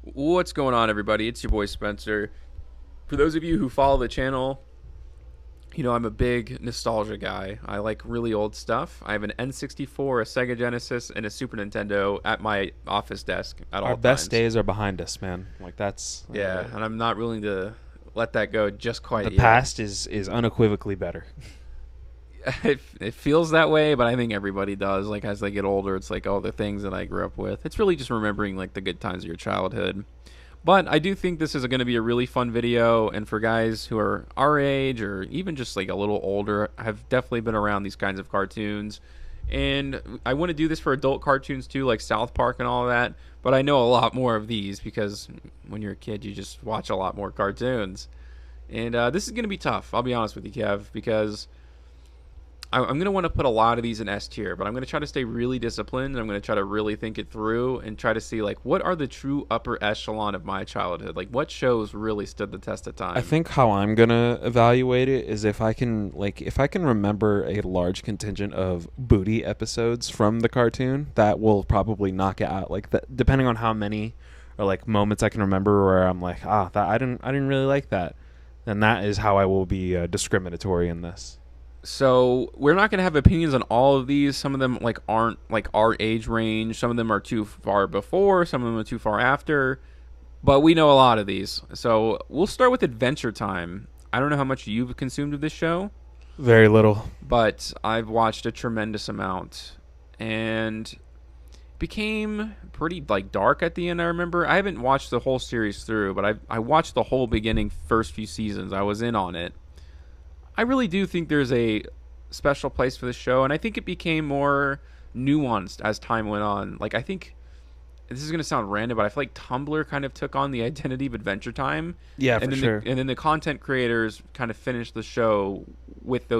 What's going on, everybody? It's your boy Spencer. For those of you who follow the channel, I'm a big nostalgia guy. I like really old stuff. I have an N64, a Sega Genesis, and a Super Nintendo at my office desk at all Our times. best days are behind us, man. Like that's Yeah, and I'm not willing to let that go just quite the yet. past is unequivocally better. It feels that way, but I think everybody does. Like, as they get older, it's like, oh, the things that I grew up with. It's really just remembering, like, the good times of your childhood. But I do think this is going to be a really fun video, and for guys who are our age or even just, like, a little older, have definitely been around these kinds of cartoons. And I want to do this for adult cartoons, too, like South Park and all that. But I know a lot more of these because when you're a kid, you just watch a lot more cartoons. And this is going to be tough, I'll be honest with you, Kev, because I'm going to want to put a lot of these in S tier, but I'm going to try to stay really disciplined. And I'm going to try to really think it through and try to see, like, what are the true upper echelon of my childhood? Like, what shows really stood the test of time? I think how I'm gonna evaluate it is if I can remember a large contingent of booty episodes from the cartoon, that will probably knock it out. Like that, depending on how many or like moments I can remember where I'm like, that I didn't really like that. Then that is how I will be discriminatory in this. So we're not going to have opinions on all of these. Some of them like aren't like our age range. Some of them are too far before. Some of them are too far after. But we know a lot of these. So we'll start with Adventure Time. I don't know how much you've consumed of this show, Very little. but I've watched a tremendous amount, and became pretty like dark at the end. I remember I haven't watched the whole series through, but I watched the whole beginning first few seasons. I was in on it. I really do think there's a special place for the show, and I think it became more nuanced as time went on. Like, I think this is going to sound random, but I feel like Tumblr kind of took on the identity of Adventure Time. Yeah, and for then sure. and then the content creators kind of finished the show with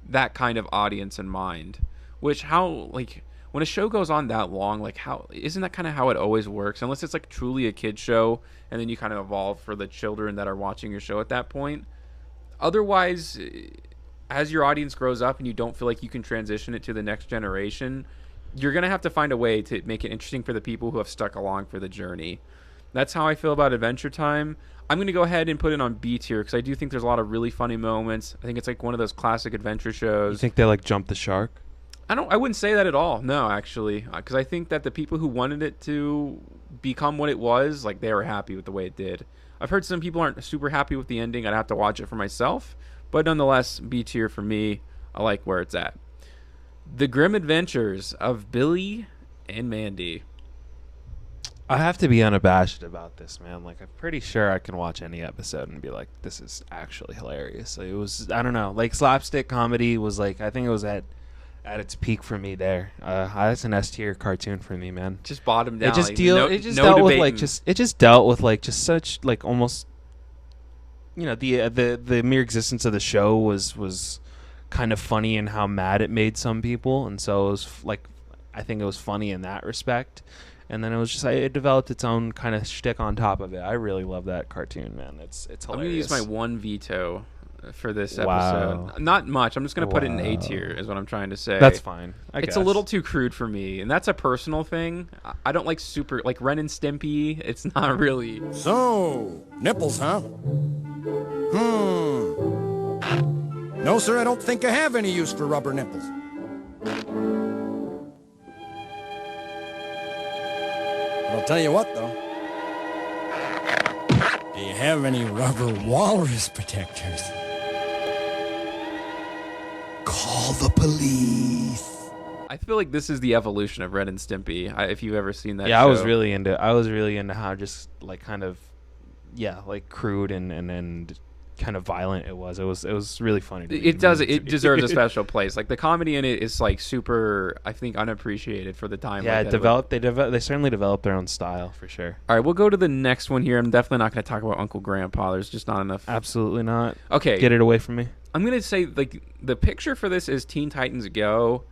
that kind of audience in mind. Which, how, like, when a show goes on that long, like, how isn't that kind of how it always works? Unless it's like truly a kid show, and then you kind of evolve for the children that are watching your show at that point. Otherwise, as your audience grows up and you don't feel like you can transition it to the next generation, you're going to have to find a way to make it interesting for the people who have stuck along for the journey. That's how I feel about Adventure Time. I'm going to go ahead and put it on B tier because I do think there's a lot of really funny moments. I think it's like one of those classic adventure shows. You think they like jumped the shark? I wouldn't say that at all. No, actually, because I think that the people who wanted it to become what it was, like, they were happy with the way it did. I've heard some people aren't super happy with the ending. I'd have to watch it for myself, but nonetheless, B tier for me. I like where it's at. The Grim Adventures of Billy and Mandy. I have to be unabashed about this, man. Like, I'm pretty sure I can watch any episode and be like, this is actually hilarious. Like, it was, I don't know, like slapstick comedy was like, I think it was at its peak for me there. That's an S tier cartoon for me, man. Just bottom down. It just like, dealt with like just such like almost, the mere existence of the show was kind of funny in how mad it made some people, and so it was like, I think it was funny in that respect. And then it was just, it developed its own kind of shtick on top of it. I really love that cartoon, man. It's hilarious. I'm gonna use my one veto for this episode. Wow. Not much. I'm just gonna put it in A tier, is what I'm trying to say. That's fine. It's a little too crude for me, and that's a personal thing. I don't like super, like, Ren and Stimpy. It's not really. So, nipples, huh? No, sir, I don't think I have any use for rubber nipples. But I'll tell you what, though. Do you have any rubber walrus protectors? Call the police. I feel like this is the evolution of Ren and Stimpy. If you've ever seen that Yeah, show. I was really into how just like kind of, like crude and kind of violent it was. It was really funny. It deserves a special place. Like, the comedy in it is like super, I think, unappreciated for the time. Yeah, like they certainly developed their own style for sure. All right, we'll go to the next one here. I'm definitely not going to talk about Uncle Grandpa. There's just not enough. Absolutely not. Okay. Get it away from me. I'm going to say, like, the picture for this is Teen Titans Go.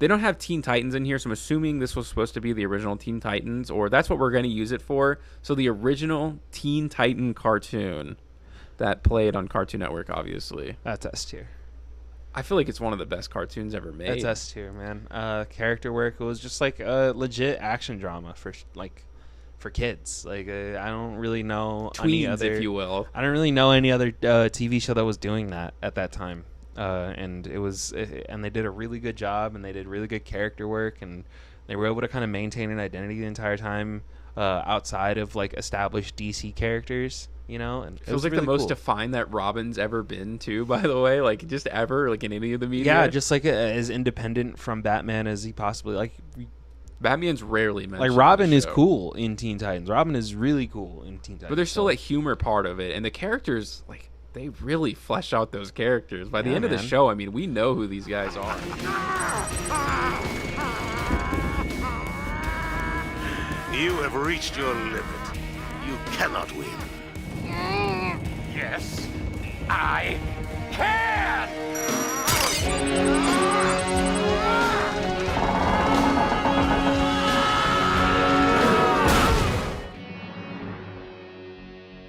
They don't have Teen Titans in here, so I'm assuming this was supposed to be the original Teen Titans, or that's what we're going to use it for. So the original Teen Titan cartoon that played on Cartoon Network, obviously. That's S tier. I feel like it's one of the best cartoons ever made. That's S tier, man. Character work. It was just like a legit action drama for like for kids. Like I don't really know any Tweens, other, if you will. I don't really know any other TV show that was doing that at that time. And they did a really good job, and they did really good character work, and they were able to kind of maintain an identity the entire time outside of like established DC characters. And it Feels was like really the most cool. defined that Robin's ever been too, by the way, like just ever, like in any of the media. Yeah, just like as independent from Batman as he possibly like. Batman's rarely mentioned. Like in Robin the is show. cool in Teen Titans. Robin is really cool in Teen Titans. But there's still that humor part of it, and the characters, like they really flesh out those characters. By the end of the man. show, I mean, we know who these guys are. You have reached your limit. You cannot win. Yes, I can!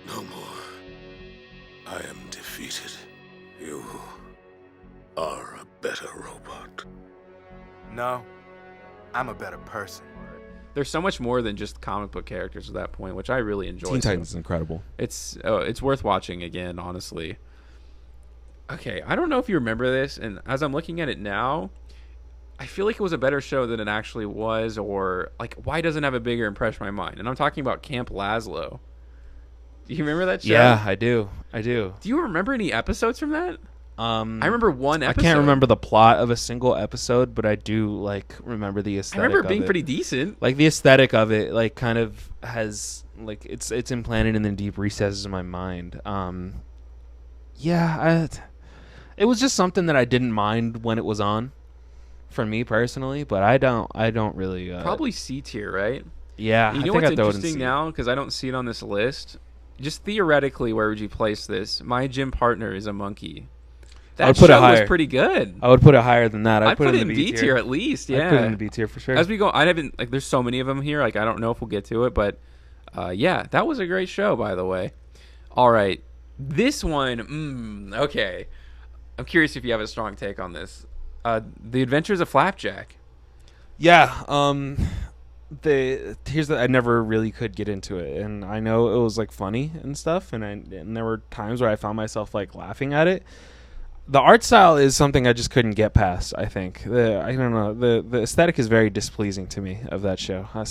No more. I am defeated. You are a better robot. No, I'm a better person. There's so much more than just comic book characters at that point, which I really enjoy. Teen Titans is incredible. It's worth watching again, honestly. Okay, I don't know if you remember this, and as I'm looking at it now, I feel like it was a better show than it actually was, or like why doesn't it have a bigger impression on my mind? And I'm talking about Camp Laszlo. Do you remember that show? Yeah, I do. Do you remember any episodes from that? I remember one I episode. can't remember the plot of a single episode, but I do like remember the I aesthetic. remember it being of it. pretty decent. Like the aesthetic of it, like kind of has like it's implanted in the deep recesses of my mind. It was just something that I didn't mind when it was on, for me personally. But I don't really Probably C tier, right? Yeah, You I know think what's I'd throw it in interesting C. now, because I don't see it on this list. Just theoretically, where would you place this? My gym partner is a monkey. I That would put it show was higher. pretty good. I would put it higher than that. I'd put it in in the B tier at least. Yeah, I'd put it in the B tier for sure. As we go, I haven't like. There's so many of them here. Like I don't know if we'll get to it, but yeah, that was a great show, by the way. All right, this one. Okay, I'm curious if you have a strong take on this. The Adventures of Flapjack. Yeah. I never really could get into it, and I know it was like funny and stuff, and there were times where I found myself like laughing at it. The art style is something I just couldn't get past. I think I don't know, the aesthetic is very displeasing to me of that show. I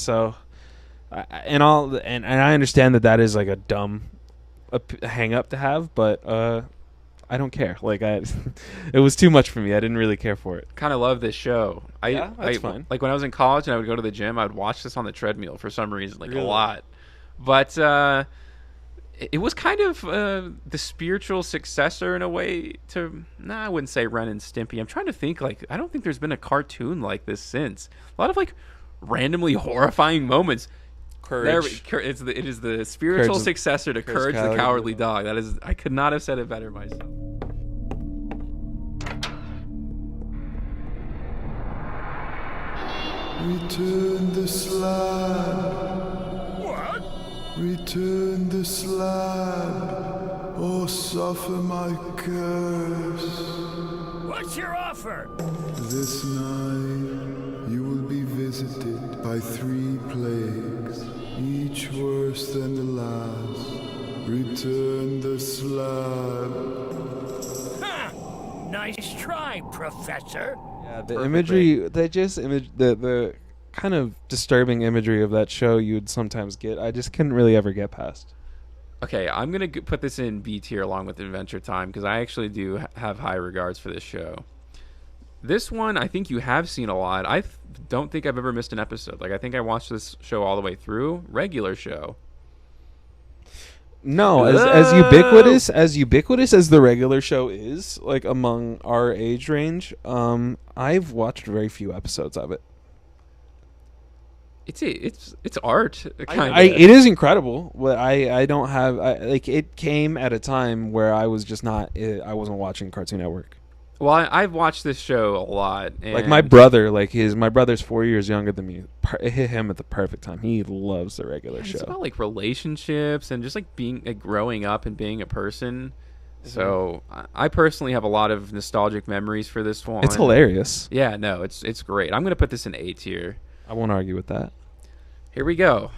understand that is like a dumb hang up to have, but I don't care. Like it was too much for me. I didn't really care for it. Kind of love this show. That's fine. Like when I was in college and I would go to the gym, I would watch this on the treadmill for some reason, like Really? a lot. But it was kind of the spiritual successor in a way to. Nah, I wouldn't say Ren and Stimpy. I'm trying to think. Like I don't think there's been a cartoon like this since. A lot of like randomly horrifying moments. Courage. It is the spiritual Courage- successor to Courage the Cowardly Dog. That is, I could not have said it better myself. Return the slab. What? Return the slab, or suffer my curse. What's your offer? This night you will be visited by 3 plagues, each worse than the last. Return the slab. Ha! Nice try, Professor. Yeah, the imagery, the kind of disturbing imagery of that show you'd sometimes get, I just couldn't really ever get past. Okay, I'm going to put this in B tier along with Adventure Time because I actually do have high regards for this show. This one, I think you have seen a lot. I don't think I've ever missed an episode. Like, I think I watched this show all the way through. Regular show. No, as ubiquitous as the regular show is, like among our age range, I've watched very few episodes of it. It's art. Kind of. It is incredible, but I don't have like it came at a time where I was just not I wasn't watching Cartoon Network. Well, I've watched this show a lot. And Like my brother, my brother's 4 years younger than me. It hit him at the perfect time. He loves the regular show. It's about like relationships and just like being like growing up and being a person. So I personally have a lot of nostalgic memories for this one. It's hilarious. Yeah, no, it's great. I'm gonna put this in A tier. I won't argue with that. Here we go.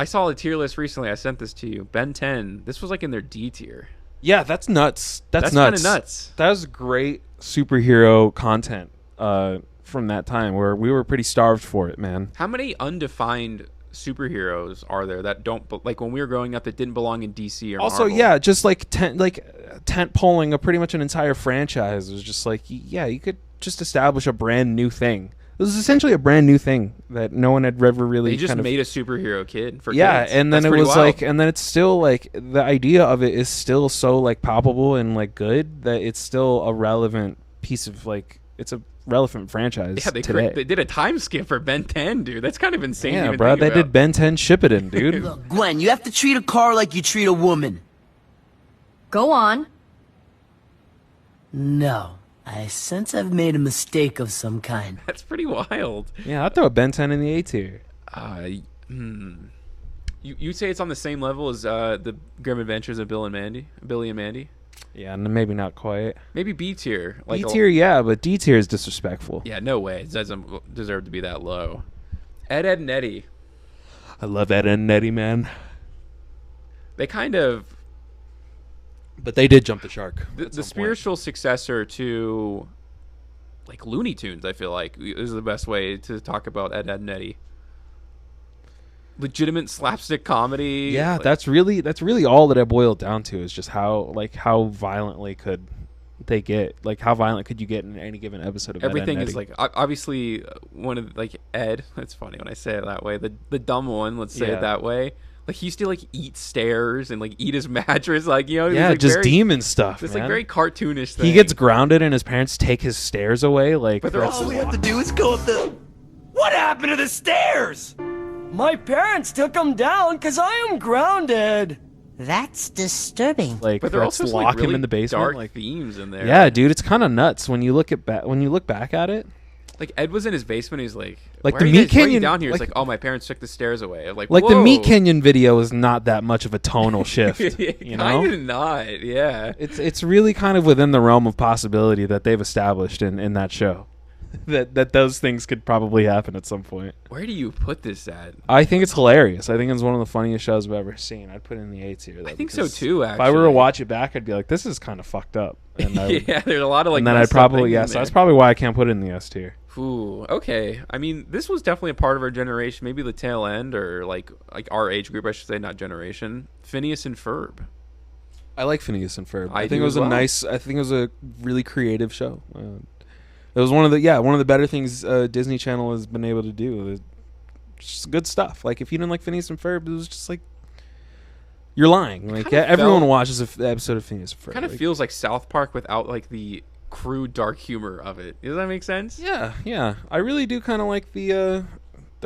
I saw a tier list recently. I sent this to you. Ben 10. This was like in their D tier. Yeah, that's nuts. That's kind nuts. of nuts. That was great superhero content from that time where we were pretty starved for it, man. How many undefined superheroes are there that don't like when we were growing up that didn't belong in DC or Also, Marvel? yeah, just like tent poling a pretty much an entire franchise. It was just like, yeah, you could just establish a brand new thing. It was essentially a brand new thing that no one had ever really. They just made a superhero kid for yeah, kids. and then That's it was wild. like, and then it's still like the idea of it is still so like palpable and like good that it's still a relevant piece of like it's a relevant franchise. Yeah, today. they did a time skip for Ben 10, dude. That's kind of insane. Yeah, to even bro, think they about. did Ben 10 ship it in, dude. Look, Gwen, you have to treat a car like you treat a woman. Go on. No. I sense I've made a mistake of some kind. That's pretty wild. Yeah, I'd throw a Ben 10 in the A tier. You say it's on the same level as the Grim Adventures of Billy and Mandy? Yeah, maybe not quite. Maybe B tier. B tier, yeah, but D tier is disrespectful. Yeah, no way. It doesn't deserve to be that low. Ed, and Eddie. I love Ed and Eddie, man. They kind of... But they did jump the shark. The spiritual successor to like Looney Tunes, I feel like, is the best way to talk about Ed, and Eddie. Legitimate slapstick comedy. Yeah, that's really all that it boiled down to is just how violently could they get, like how violent could you get in any given episode of everything Ed, and is Eddie? like one of one of like Ed. It's funny when I say it that way. The dumb one, let's say it that way. Like he used to like eat stairs and like eat his mattress, like yeah, like just demon stuff. It's man. like very cartoonish thing. He gets grounded and his parents take his stairs away. Like, but All we have to do is go up the... What happened to the stairs? My parents took them down because I am grounded. That's disturbing. Like, but they're let's also lock like really him in the basement. dark like, themes in there. yeah, dude, it's kind of nuts when you look back at it. Like Ed was in his basement. He's like Like why the are you Meat guys- why are you Canyon- down here. It's like- like, oh, my parents took the stairs away. I'm like Like whoa. the Meat Canyon video is not that much of a tonal shift. You know, Kind of not. Yeah. it's really kind of within the realm of possibility that they've established in that show. that those things could probably happen at some point. Where do you put this at? I think it's hilarious. I think it's one of the funniest shows I've ever seen. I'd put it in the A tier. I think so too. Actually, If I were to watch it back, I'd be like, "This is kind of fucked up." And yeah, there's a lot of like. and then I'd messed up probably things in so there. that's probably why I can't put it in the S tier. Ooh, okay. I mean, this was definitely a part of our generation, maybe the tail end, or like our age group, I should say, not generation. Phineas and Ferb. I like Phineas and Ferb. I think do it was as well. I think it was a really creative show. It was one of the better things Disney Channel has been able to do. Just good stuff. Like if you didn't like Phineas and Ferb, it was just like you're lying. Like kinda everyone felt- watches an episode of Phineas and Ferb. Kind of like, feels like South Park without like the crude dark humor of it. Does that make sense? Yeah. I really do kind of like the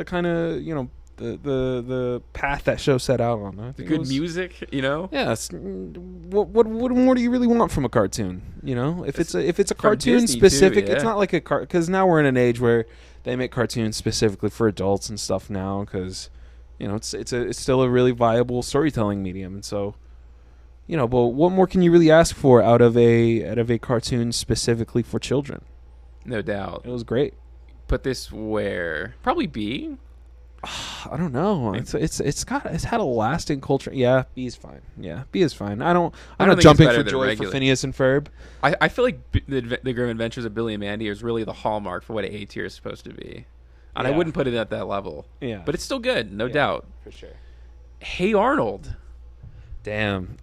kind of the path that show set out on. I The think it good was- music, you know. Yeah, what more do you really want from a cartoon? You know, if it's a cartoon Disney, too, specific, yeah. it's not like a because now we're in an age where they make cartoons specifically for adults and stuff now because it's still a really viable storytelling medium, and so but what more can you really ask for out of a cartoon specifically for children? No doubt. It was great. Put this where? Probably B. I don't know. It's had a lasting culture. Yeah, B is fine. Yeah, B is fine. I'm don't not think jumping it's better for than joy regular. for Phineas and Ferb. I feel like the Grim Adventures of Billy and Mandy is really the hallmark for what A tier is supposed to be, and I Yeah. wouldn't put it at that level. Yeah, But it's still good, no doubt. for sure. Hey Arnold. Damn.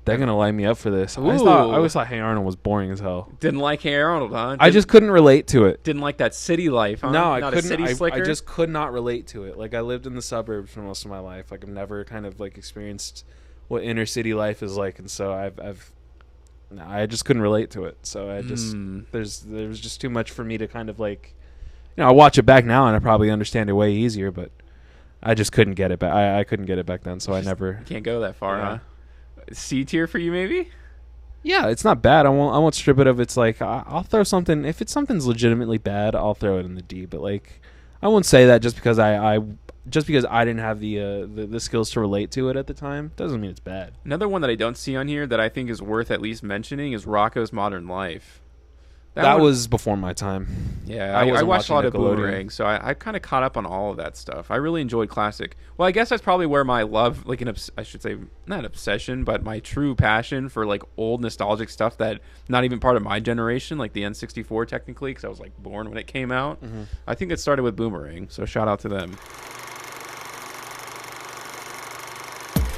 They're gonna line me up for this. I Ooh. always thought Hey Arnold was boring as hell. Didn't like Hey Arnold, huh? I just couldn't relate to it. didn't like that city life, huh? No, I Not couldn't. A city I slicker? just could not relate to it. Like I lived in the suburbs for most of my life. Like I've never kind of like experienced what inner city life is like, and so I just couldn't relate to it. So I just there was just too much for me to kind of like, I watch it back now and I probably understand it way easier, but I just couldn't get it back. I couldn't get it back then, so I never. Can't go that far, Yeah. huh? C tier for you, maybe? Yeah, it's not bad. I won't strip it of. It's like I'll throw something. If something's legitimately bad, I'll throw it in the D. But like, I won't say that just because I didn't have the skills to relate to it at the time doesn't mean it's bad. Another one that I don't see on here that I think is worth at least mentioning is Rocco's Modern Life. That one- was before my time. Yeah, I I wasn't watched a lot of watching Nickelodeon. Boomerang, so I kind of caught up on all of that stuff. I really enjoyed classic. Well, I guess that's probably where my love, like I should say, not obsession, but my true passion for like old nostalgic stuff that not even part of my generation, like the N64 technically, because I was like born when it came out. I think it started with Boomerang, so shout out to them.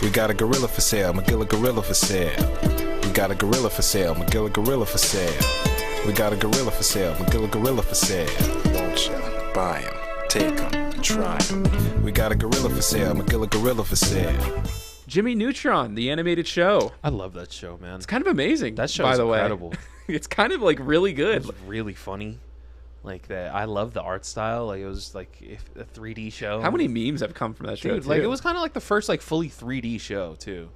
We got a gorilla for sale, McGilla gorilla for sale. We got a gorilla for sale, McGilla gorilla for sale. We got a gorilla for sale, McGilla gorilla for sale. Won't ya buy him, take him, try him. We got a gorilla for sale, McGilla gorilla for sale. Jimmy Neutron, the animated show. I love that show, man. It's kind of amazing. That show by is the incredible. way. It's kind of like really good. It was really funny. Like that, I love the art style. Like it was like a 3D show. How many memes have come from that show? Dude, like too? it was kind of like the first like fully 3D show too.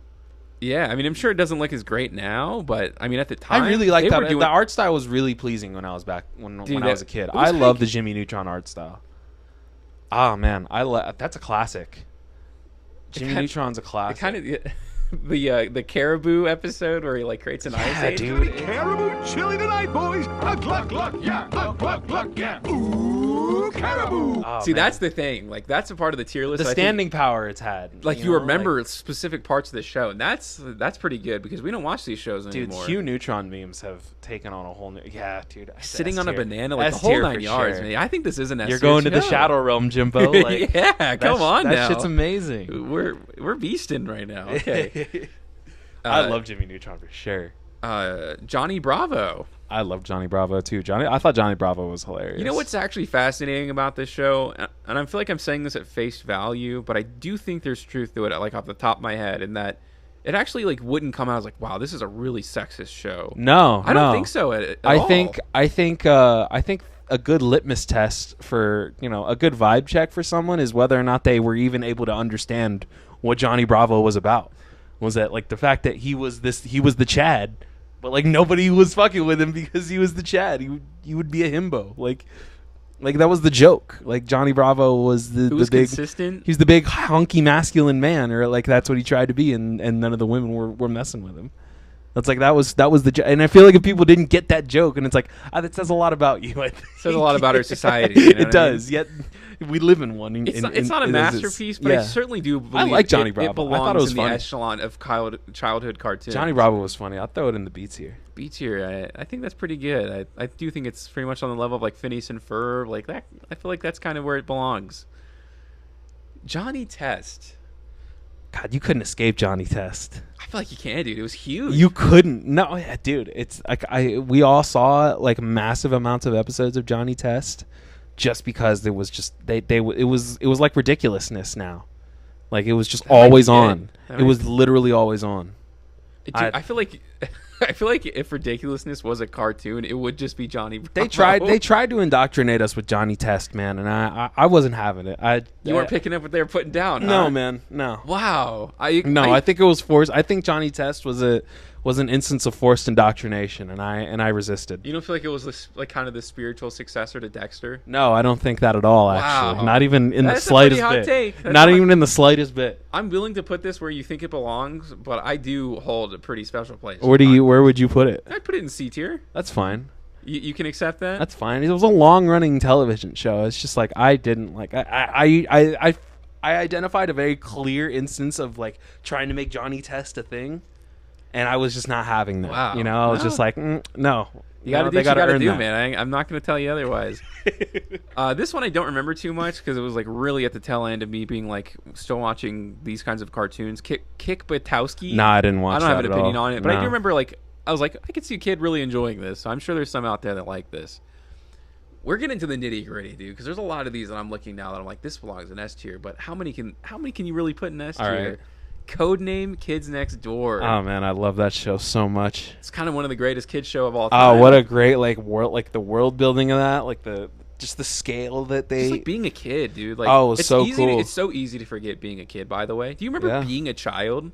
Yeah, I mean, I'm sure it doesn't look as great now, but I mean, at the time, I really liked they that. were doing- The art style was really pleasing when I was back when I was a kid. it was I love like- the Jimmy Neutron art style. Ah man, that's a classic. Jimmy Neutron's a classic. Kind of the caribou episode where he like creates an ice age. dude. Caribou chili tonight, boys. Gluck, gluck, yeah. Gluck, gluck, yeah. Ooh, caribou. Oh, See, man. that's the thing. Like, that's a part of the tier list. the I think- standing power it's had. like you know, remember specific parts of the show, and that's pretty good because we don't watch these shows dude, anymore. Hugh Neutron memes have taken on a whole new. Yeah, dude. Sitting on a S-tier. banana, like the S-tier whole 9 for yards, sure. man. I think this is an S. You're going to the Shadow Realm, Jimbo. Like, yeah, come on that now. shit's amazing. We're beasting right now. Okay. I love Jimmy Neutron for sure. Johnny Bravo. I love Johnny Bravo too. I thought Johnny Bravo was hilarious. You know what's actually fascinating about this show, and I feel like I'm saying this at face value, but I do think there's truth to it, like off the top of my head, in that it actually like wouldn't come out as like, wow, this is a really sexist show. No, I don't think so. At all. I think a good litmus test for a good vibe check for someone is whether or not they were even able to understand what Johnny Bravo was about. Was that like the fact that he was the Chad, but like nobody was fucking with him because he was the Chad. He would be a himbo. Like that was the joke. Like Johnny Bravo was the big consistent. He's the big hunky masculine man, or like that's what he tried to be, and none of the women were messing with him. That's like that was the and I feel like if people didn't get that joke, and it's like that says a lot about you. I think. Says a lot about our society. You know It what I mean? does. Yet we live in one. It's not a masterpiece, but I certainly do believe like Johnny it Bravo. belongs I thought it was in funny. the echelon of childhood cartoons. Johnny Bravo was funny. I'll throw it in the B tier. B tier, I think that's pretty good. I do think it's pretty much on the level of like Phineas and Ferb, like that. I feel like that's kind of where it belongs. Johnny Test. God, you couldn't escape Johnny Test. I feel like you can, dude. It was huge. You couldn't. No, yeah, dude. It's like we all saw like massive amounts of episodes of Johnny Test, just because it was just it was like ridiculousness now. Like it was just always on. It was literally always on. Dude, I feel like if ridiculousness was a cartoon, it would just be Johnny Bravo. They tried to indoctrinate us with Johnny Test, man, and I wasn't having it. You weren't picking up what they were putting down. No, huh? man, no. Wow. I think it was forced. I think Johnny Test was an instance of forced indoctrination, and I resisted. You don't feel like it was like kind of the spiritual successor to Dexter? No, I don't think that at all. Wow. Actually, not even in That's the slightest a pretty hot bit. take. That's Not even in the slightest bit. I'm willing to put this where you think it belongs, but I do hold a pretty special place. Where would you put it? I'd put it in C tier. That's fine. You can accept that? That's fine. It was a long running television show. It's just like I didn't like. I identified a very clear instance of like trying to make Johnny Test a thing, and I was just not having that. Wow. I was just like, no. You gotta do what you gotta earn do, that. man. I'm not gonna tell you otherwise. This one I don't remember too much because it was like really at the tail end of me being like still watching these kinds of cartoons. Kick Butowski. Nah, I didn't watch. I don't have an at opinion all. on it, but I No. do remember like I was like I could see a kid really enjoying this. So I'm sure there's some out there that like this. We're getting into the nitty gritty, dude, because there's a lot of these that I'm looking now that I'm like this belongs in S tier, but how many can you really put in S tier? All right. Codename Kids Next Door. Oh man, I love that show so much. It's kind of one of the greatest kids show of all time. Oh, what a great world, like the world building of that, like the scale that they. Just like being a kid, dude. Like, Oh, it was it's so easy cool. It's so easy to forget being a kid. By the way, do you remember Yeah. being a child?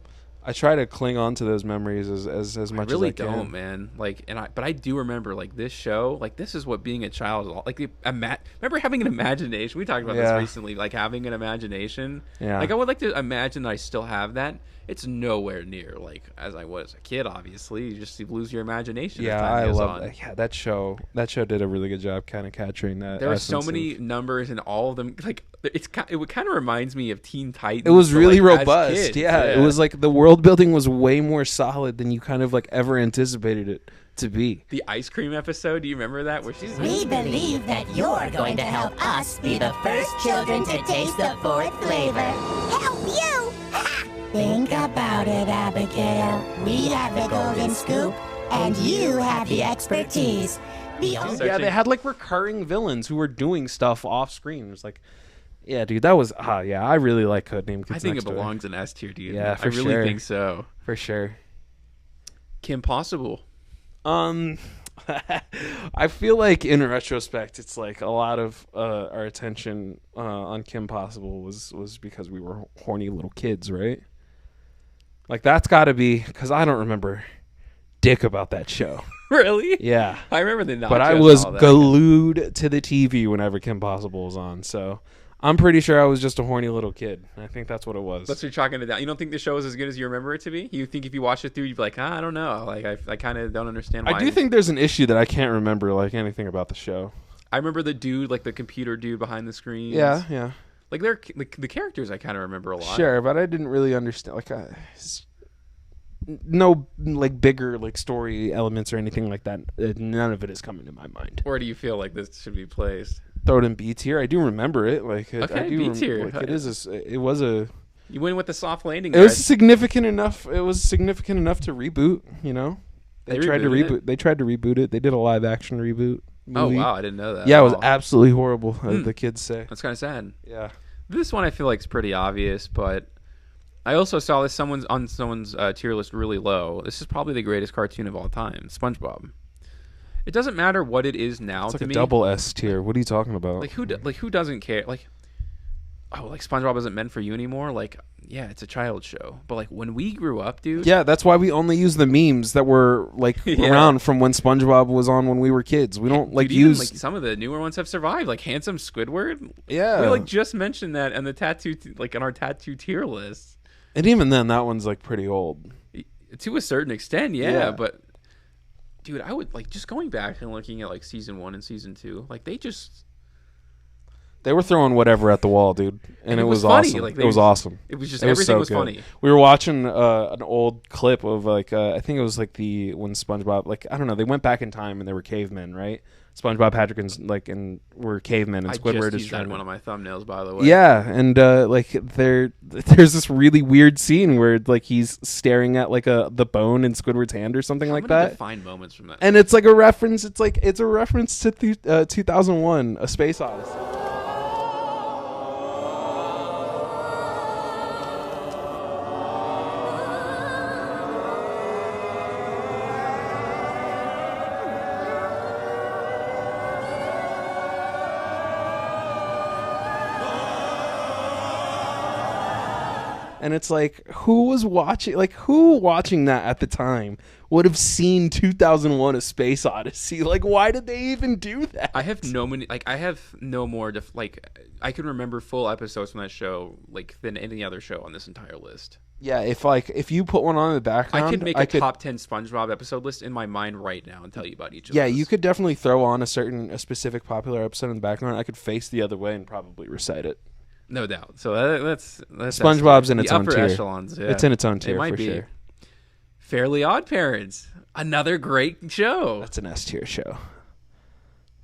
I try to cling on to those memories as much really as I can. don't, man. Like, but I do remember like this show. Like, this is what being a child is all like. Remember having an imagination? We talked about this recently. Like having an imagination. Yeah. Like I would like to imagine that I still have that. It's nowhere near like as I was a kid. Obviously, you just lose your imagination. Yeah, as time I goes love on. that. Yeah, that show did a really good job kind of capturing that. There were so essence many of- numbers, and all of them like it kind of reminds me of Teen Titans. It was but, really like, as robust. kids. Yeah, it was like the world building was way more solid than you kind of like ever anticipated it to be. The ice cream episode. Do you remember that? Where she's We believe that you're going to help us be the first children to taste the fourth flavor. Help you? Think about it, Abigail. We have the golden scoop, and you have the expertise. The only Yeah, they had like recurring villains who were doing stuff off screen. It was like, yeah, dude, that was yeah. I really like Codename Kids I think Next it Door. belongs in S tier, dude. Yeah, for I really sure. think so. For sure. Kim Possible. I feel like in retrospect, it's like a lot of our attention on Kim Possible was because we were horny little kids, right? Like that's got to be because I don't remember dick about that show. Really? Yeah, I remember the nachos. but I and was all that. glued to the TV whenever Kim Possible was on. So I'm pretty sure I was just a horny little kid. I think that's what it was. That's what you're chalking it down. You don't think the show is as good as you remember it to be? You think if you watch it through, you'd be like, I don't know. Like I kind of don't understand why. I do think there's an issue that I can't remember like anything about the show. I remember the dude, like the computer dude behind the screen. Yeah. Like they're like the characters I kind of remember a lot. Sure, but I didn't really understand. Like, no, like bigger like story elements or anything like that. None of it is coming to my mind. Where do you feel like this should be placed? Throw it in B tier. I do remember it. Like, Okay, I do B tier. Like, it was a. You went with the soft landing. It was guys. significant enough. It was significant enough to reboot. You know, They tried to rebooted reboot. it? They tried to reboot it. They did a live action reboot. Oh Movie. wow, I didn't know that. Yeah, it was at all. absolutely horrible. The kids say. That's kind of sad. Yeah. This one I feel like is pretty obvious, but I also saw this someone's tier list really low. This is probably the greatest cartoon of all time, SpongeBob. It doesn't matter what it is now It's like to a me. double S tier. What are you talking about? Like who doesn't care? Like SpongeBob isn't meant for you anymore. Like yeah, it's a child show. But like when we grew up, dude. Yeah, that's why we only use the memes that were like Yeah. around from when SpongeBob was on when we were kids. We don't like Dude, even, use. like some of the newer ones have survived, like Handsome Squidward. Yeah. we like just mentioned that, and the tattoo, like on our tattoo tier list. And even then, that one's like pretty old. To a certain extent, yeah. Yeah. But dude, I would like just going back and looking at like season 1 and season 2. Like They were throwing whatever at the wall, dude, and it was funny. awesome. Like, it was awesome. It was just It was everything so was good. funny. We were watching an old clip of like I think it was like when SpongeBob, like I don't know, they went back in time and they were cavemen, right? SpongeBob, Patrick, and were cavemen, and I Squidward just is used trying that in to. one of my thumbnails, by the way. Yeah, and like there's this really weird scene where like he's staring at like the bone in Squidward's hand or something How like many that. defined moments from that? And it's like a reference. It's a reference to 2001: A Space Odyssey. And it's like, who watching that at the time would have seen 2001: A Space Odyssey? Like, why did they even do that? I have no more I can remember full episodes from that show like than any other show on this entire list. Yeah, if you put one on in the background, I could make a top 10 SpongeBob episode list in my mind right now and tell you about each of Yeah, those. you could definitely throw on a specific popular episode in the background. I could face the other way and probably recite it. No doubt. So that's SpongeBob's in its the own upper tier. echelons. Yeah. It's in its own tier It might for be. sure. Fairly Oddparents, another great show. That's an S tier show.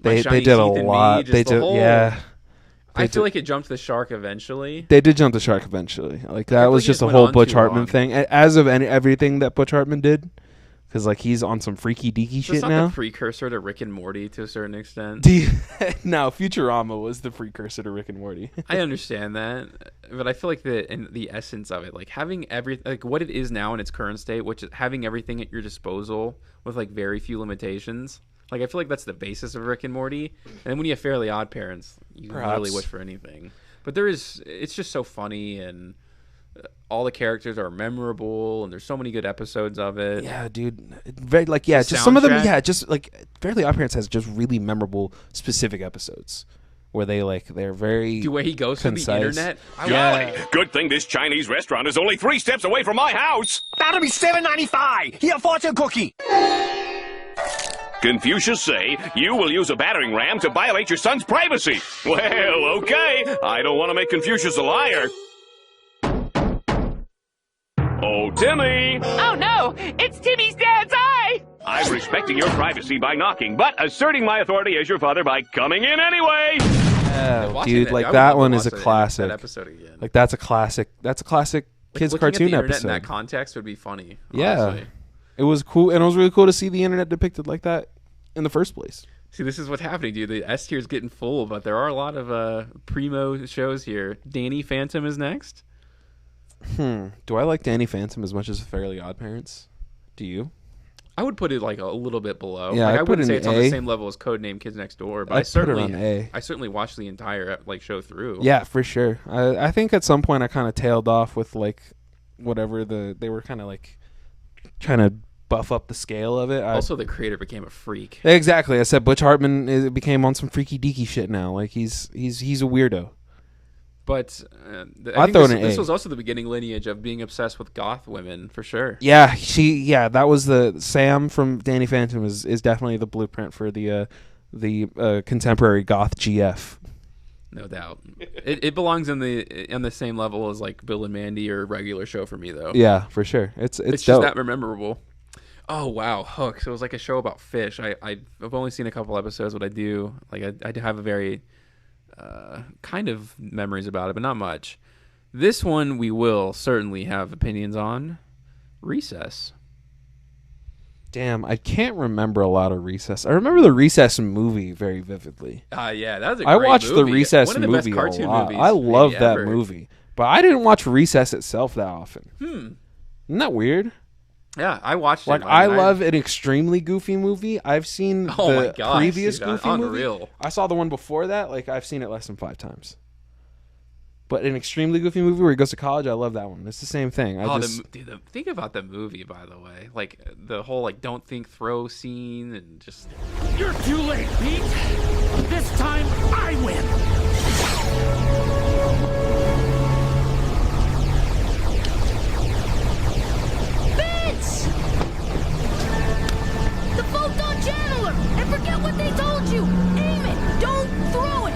My They Shiny did a Teeth and Me, lot. just They the did, whole- yeah. I feel like it jumped the shark eventually. They did jump the shark eventually. Like that feel was like just it a went whole on Butch too Hartman long. thing. As of everything that Butch Hartman did, because like he's on some freaky deaky So shit it's not now. the precursor to Rick and Morty to a certain extent. No, Futurama was the precursor to Rick and Morty. I understand that, but I feel like the essence of it, like having like what it is now in its current state, which is having everything at your disposal with like very few limitations. Like I feel like that's the basis of Rick and Morty. And then when you have Fairly Odd Parents, you can really Perhaps. wish for anything. But it's just so funny, and all the characters are memorable, and there's so many good episodes of it. Yeah, dude. Very just some of them. Yeah, just like Fairly Odd Parents has just really memorable specific episodes where they're very the way he goes concise. to the internet. Golly, good thing this Chinese restaurant is only 3 steps away from my house. That'll be $7.95. Here, fortune cookie. Confucius say you will use a battering ram to violate your son's privacy. Well, okay. I don't want to make Confucius a liar. Oh, Timmy! Oh, no! It's Timmy's dad's eye! I'm respecting your privacy by knocking, but asserting my authority as your father by coming in anyway! Yeah, dude, like that one is a classic. That episode again. Like that's a classic. That's a classic kids cartoon episode. In that context would be funny. Yeah, honestly. It was cool, and it was really cool to see the internet depicted like that in the first place. See, this is what's happening, dude. The S tier is getting full, but there are a lot of primo shows here. Danny Phantom is next. Do I like Danny Phantom as much as Fairly Odd Parents? Do you? I would put it like a little bit below. Yeah, like, I put wouldn't it say in it's A. on the same level as Codename Kids Next Door, but I certainly watched the entire like show through. Yeah, for sure. I think at some point I kind of tailed off with like whatever they were kind of like trying to buff up the scale of it. Also, the creator became a freak. Exactly. I said Butch Hartman became on some freaky deaky shit now. Like he's a weirdo. But I think this was also the beginning lineage of being obsessed with goth women, for sure. Yeah, that was the Sam from Danny Phantom is definitely the blueprint for the contemporary goth GF. No doubt. It belongs on the same level as like Bill and Mandy or Regular Show for me, though. Yeah, for sure. It's just dope. that memorable. Oh wow, Hook. So it was like a show about fish. I've only seen a couple episodes, but I do have a very kind of memories about it, but not much. This one we will certainly have opinions on. Recess. Damn, I can't remember a lot of Recess. I remember the Recess movie very vividly. Yeah, that was a I great watched movie. the Recess One of the movie best cartoon a lot. movies I love that ever. movie, but I didn't watch Recess itself that often. Isn't that weird? Yeah, I watched like, it. I love an extremely goofy movie. I've seen the previous dude, goofy unreal. movie. I saw the one before that. Like, I've seen it less than 5 times. But an extremely goofy movie where he goes to college, I love that one. It's the same thing. Think about the movie, by the way. Like, the whole, like, don't think, throw scene and just... You're too late, Pete. This time, I win. Vince! The photon channeler! And forget what they told you! Aim it! Don't throw it!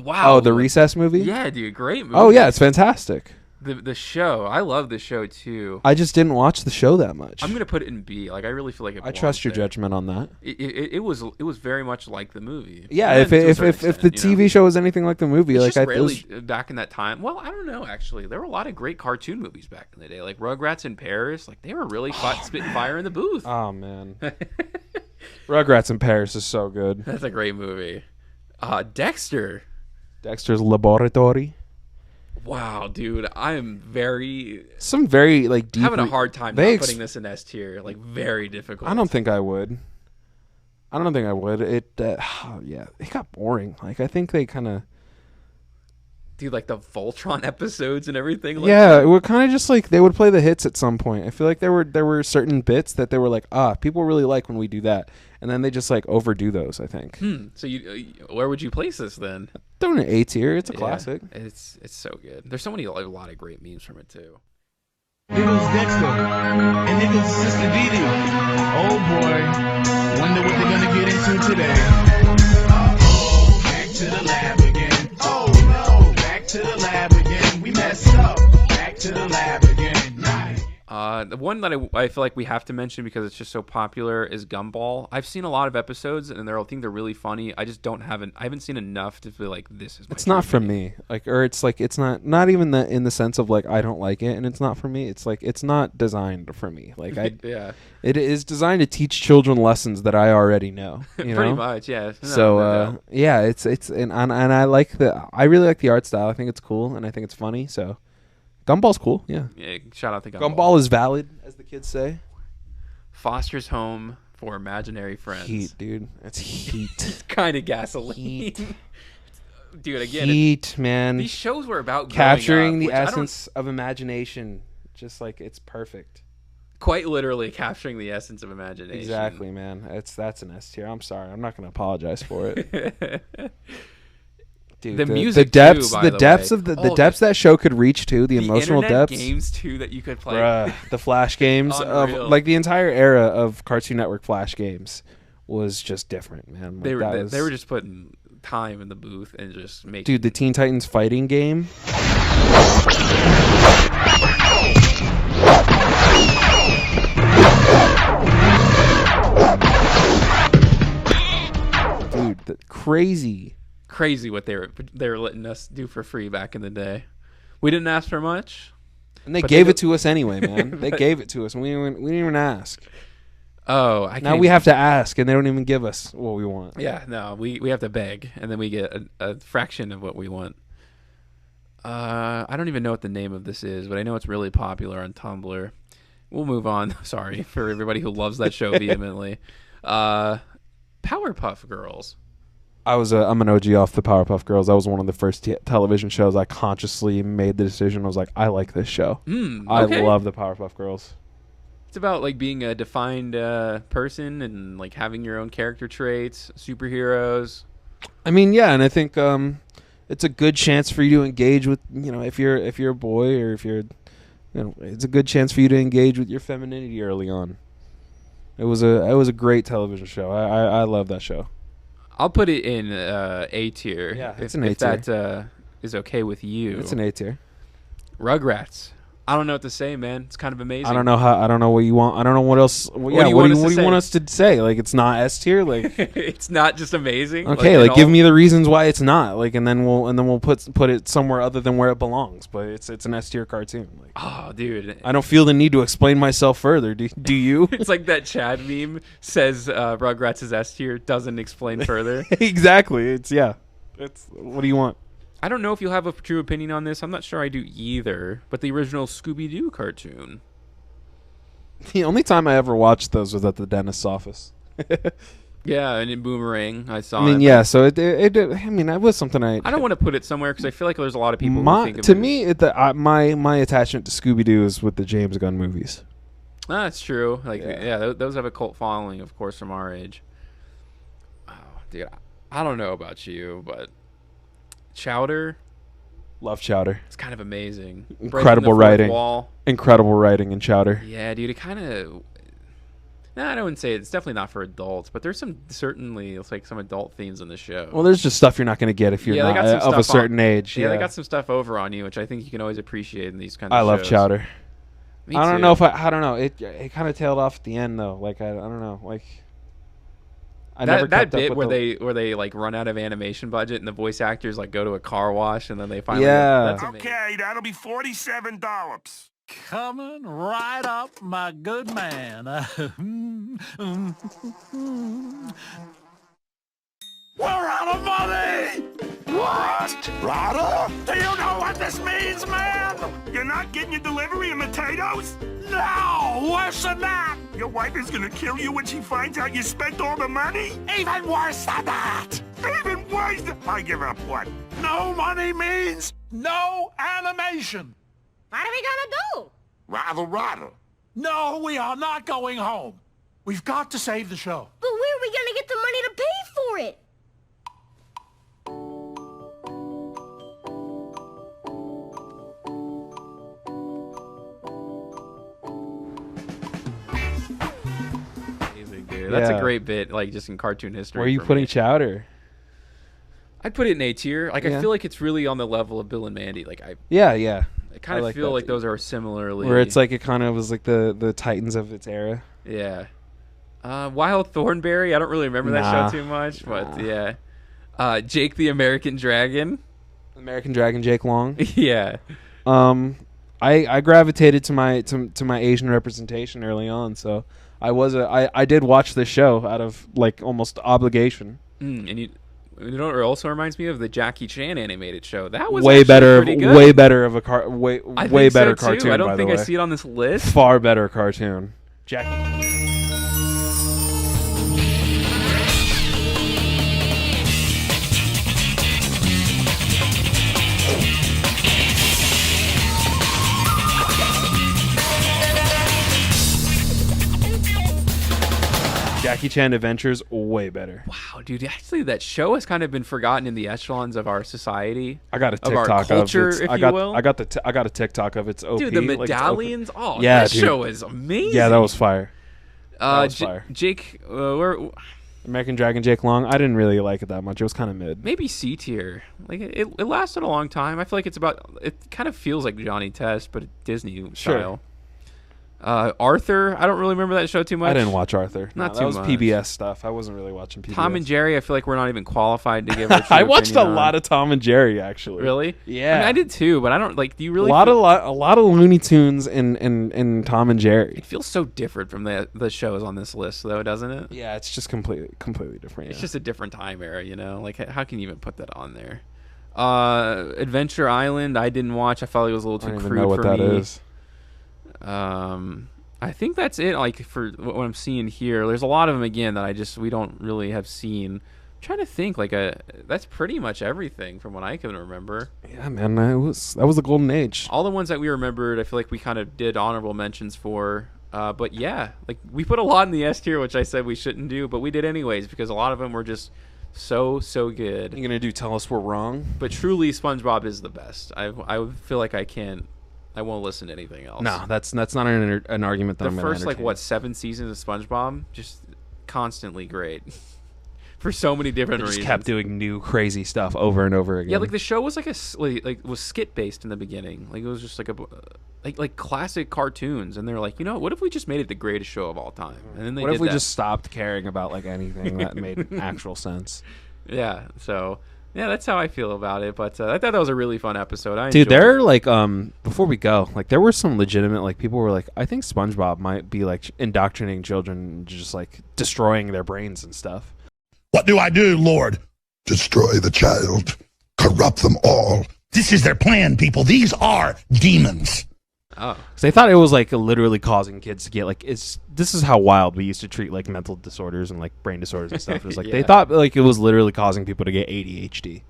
Oh, the Recess movie? Yeah, dude, great movie. Oh, yeah, it's fantastic. The show, I love the show too. I just didn't watch the show that much. I'm gonna put it in B. Like, I really feel like I trust your judgment on that. It was very much like the movie. Yeah, if the TV show was anything like the movie, it's like just really back in that time. Well, I don't know. Actually, there were a lot of great cartoon movies back in the day, like Rugrats in Paris. Like, they were really spitting fire in the booth. Oh man, Rugrats in Paris is so good. That's a great movie. Dexter. Dexter's Laboratory. Wow, dude, I'm very like deep having a hard time not putting this in S tier. Like, very difficult. I don't think I would. It it got boring. Like, I think they kind of. Dude, like the Voltron episodes and everything. Like yeah, it would kind of just like they would play the hits at some point. I feel like there were certain bits that they were like, people really like when we do that, and then they just like overdo those. I think. So where would you place this then? Throw it in A tier. It's a classic. It's so good. There's so many a lot of great memes from it too. It was Dexter, and it was Sister Dee Dee. Oh boy, wonder what they're gonna get into today. Back to the lab again. Oh no, back to the lab again. We messed up. Back to the lab again. The one that I feel like we have to mention because it's just so popular is Gumball. I've seen a lot of episodes and I think they're really funny. I just I haven't seen enough to feel like this is. It's not for me. Like, or it's like it's not even in the sense of like I don't like it and it's not for me. It's like it's not designed for me. Like yeah. It is designed to teach children lessons that I already know. You Pretty know? much, yeah. So yeah, it's and I like I really like the art style. I think it's cool and I think it's funny. So. Gumball's cool, yeah. Yeah, shout out to Gumball. Gumball is valid, as the kids say. Foster's Home, for imaginary friends. Heat, dude. That's heat. It's kind of gasoline. Heat. Dude, again, heat, man. These shows were about capturing growing up, the essence of imagination. Just like it's perfect. Quite literally capturing the essence of imagination. Exactly, man. That's an S tier. I'm sorry. I'm not going to apologize for it. Dude, the music, the depths of the depths that show could reach to, the emotional internet depths. Games too that you could play. Bruh, the Flash games of like the entire era of Cartoon Network Flash games was just different, man. Like, they were just putting time in the booth and just making. Dude, the Teen Titans fighting game. Dude, crazy what they were letting us do for free back in the day. We didn't ask for much, and they gave it to us anyway, man. They gave it to us, and we didn't even ask. Oh, now we have to ask, and they don't even give us what we want. Yeah, no, we have to beg, and then we get a fraction of what we want. I don't even know what the name of this is, but I know it's really popular on Tumblr. We'll move on. Sorry for everybody who loves that show vehemently. Powerpuff Girls. I'm an OG off the Powerpuff Girls. That was one of the first television shows I consciously made the decision. I was like, I like this show. Okay. I love the Powerpuff Girls. It's about like being a defined person and like having your own character traits, superheroes. I mean, yeah, and I think it's a good chance for you to engage with, if you're a boy or if you're, it's a good chance for you to engage with your femininity early on. It was a great television show. I love that show. I'll put it in A tier. Yeah, it's an A tier. If that is okay with you. It's an A tier. Rugrats. I don't know what to say, man. It's kind of amazing. I don't know what you want. I don't know what else. What do you want us to say? Like, it's not S tier. Like, it's not just amazing. Okay, like give me the reasons why it's not. Like, and then we'll put it somewhere other than where it belongs. But it's an S tier cartoon. Like, oh, dude, I don't feel the need to explain myself further. Do you? It's like that Chad meme says Rugrats is S tier, doesn't explain further. Exactly. It's what do you want? I don't know if you'll have a true opinion on this. I'm not sure I do either. But the original Scooby-Doo cartoon. The only time I ever watched those was at the dentist's office. Yeah, and in Boomerang, I saw. I mean, it, yeah. So it. I mean, that was something I don't want to put it somewhere because I feel like there's a lot of people. Who think of to it me, my attachment to Scooby-Doo is with the James Gunn movies. That's true. Like, yeah, those have a cult following, of course, from our age. Oh, dude, I don't know about you, but. Chowder, love Chowder. It's kind of amazing. Incredible writing. Incredible writing in Chowder. Yeah, dude. It kind of. I don't say it's definitely not for adults, but there's certainly some adult themes in the show. Well, there's just stuff you're not going to get if you're not of a certain age. Yeah, they got some stuff over on you, which I think you can always appreciate in these kind of shows. I love Chowder. Me I don't too. know if I don't know. It kind of tailed off at the end though. Like I don't know. Like. That bit where they like run out of animation budget and the voice actors like go to a car wash and then they finally that's amazing. Okay, that'll be $47. Coming right up, my good man. We're out of money! What? Ryder? Do you know what this means, man? You're not getting your delivery of potatoes? No! Worse than that! Your wife is gonna kill you when she finds out you spent all the money? Even worse than that! Even worse than... I give up what? No money means no animation! What are we gonna do? Ryder. No, we are not going home. We've got to save the show. But where are we gonna get the money to pay for it? That's a great bit, like just in cartoon history. Where are you putting Chowder? I'd put it in A tier. Like I feel like it's really on the level of Bill and Mandy. Like I kind of feel like those are similarly where it's like it kind of was like the Titans of its era. Yeah. Wild Thornberry. I don't really remember that show too much, but yeah. Jake the American Dragon. American Dragon Jake Long. Yeah. I gravitated to my Asian representation early on, so I did watch this show out of like almost obligation. And you know what also reminds me of the Jackie Chan animated show. That was way better pretty good. way better of a way better cartoon. I don't think I see it on this list. Far better cartoon. Jackie. Jackie Chan Adventures, way better. Wow, dude, actually, that show has kind of been forgotten in the echelons of our society. I got a of our TikTok culture, of its, if I got, you will. I got a TikTok of its OP. Dude, the like, it's OP. medallions. Oh, yeah, that dude. show is amazing. Yeah, that was fire. That was fire. Jake, American Dragon Jake Long. I didn't really like it that much. It was kind of mid. maybe C tier. Like it lasted a long time. I feel like it's about. It kind of feels like Johnny Test, but Disney style. Arthur, I don't really remember that show too much. I didn't watch Arthur. Not that too was much. PBS stuff. I wasn't really watching PBS. Tom and Jerry, I feel like we're not even qualified to give our true I watched a opinion lot on. of Tom and Jerry, actually. Really? Yeah. I mean, I did too, but I don't like. Do you really? a lot of Looney Tunes in Tom and Jerry. It feels so different from the shows on this list, though, doesn't it? Yeah, it's just completely different. It's just a different time era, you know. Like, how can you even put that on there? Adventure Island, I didn't watch. I felt like it was a little too I don't even crude know what for that me. is. I think that's it. Like for what I'm seeing here, there's a lot of them again that we don't really have seen. I'm trying to think. That's pretty much everything from what I can remember. Yeah, man, that was the golden age. All the ones that we remembered, I feel like we kind of did honorable mentions for. But yeah, like we put a lot in the S tier, which I said we shouldn't do, but we did anyways because a lot of them were just so good. You're gonna tell us we're wrong? But truly, SpongeBob is the best. I feel like I won't listen to anything else. No, that's not an argument that The I'm gonna first entertain. 7 seasons of SpongeBob, just constantly great for so many different They just reasons. kept doing new crazy stuff over and over again. Yeah, like the show was was skit based in the beginning. Like it was just like classic cartoons, and they were like, you know, what if we just made it the greatest show of all time? And then what if we just stopped caring about like anything that made actual sense? Yeah. So. Yeah, that's how I feel about it. But I thought that was a really fun episode. Dude, there like before we go, like there were some legitimate like people were like, I think SpongeBob might be like indoctrinating children, just like destroying their brains and stuff. What do I do, Lord? Destroy the child, corrupt them all. This is their plan, people. These are demons. Oh, because they thought it was like literally causing kids to get like this is how wild we used to treat like mental disorders and like brain disorders and stuff. It was like they thought like it was literally causing people to get ADHD.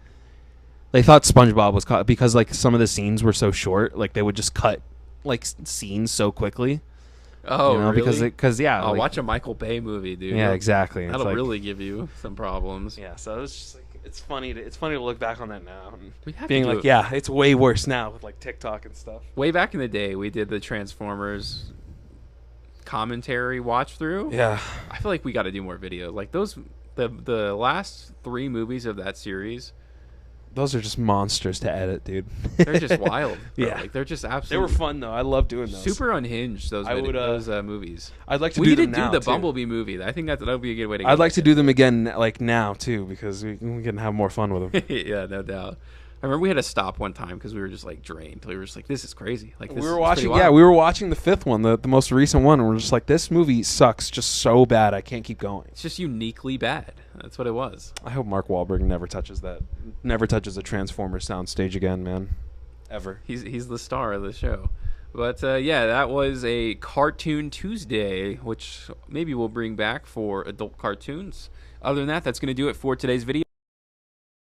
They thought SpongeBob was because like some of the scenes were so short, like they would just cut like scenes so quickly. Oh, you know, really? Because yeah, I'll like, watch a Michael Bay movie, dude. Yeah, exactly. That'll like, really give you some problems. Yeah, so it's just like it's funny to look back on that now and being like, yeah, it's way worse now with like TikTok and stuff. Way back in the day, we did the Transformers commentary watch through. Yeah, I feel like we got to do more videos like those. The last 3 movies of that series. Those are just monsters to edit, dude. They're just wild. Bro. Yeah, like they're just absolutely. They were fun though. I love doing those. Super unhinged. Those movies. I'd like to we do them did now do the too. Bumblebee movie. I think that would be a good way to go. I'd like to do them again, like now too, because we can have more fun with them. Yeah, no doubt. I remember we had to stop one time because we were just like drained. We were just like, "This is crazy." Like this we were watching. Yeah, we were watching the 5th one, the most recent one, and we're just like, "This movie sucks, just so bad. I can't keep going." It's just uniquely bad. That's what it was. I hope Mark Wahlberg never touches a Transformers soundstage again, man. Ever. He's the star of the show. But yeah, that was a Cartoon Tuesday, which maybe we'll bring back for adult cartoons. Other than that, that's going to do it for today's video.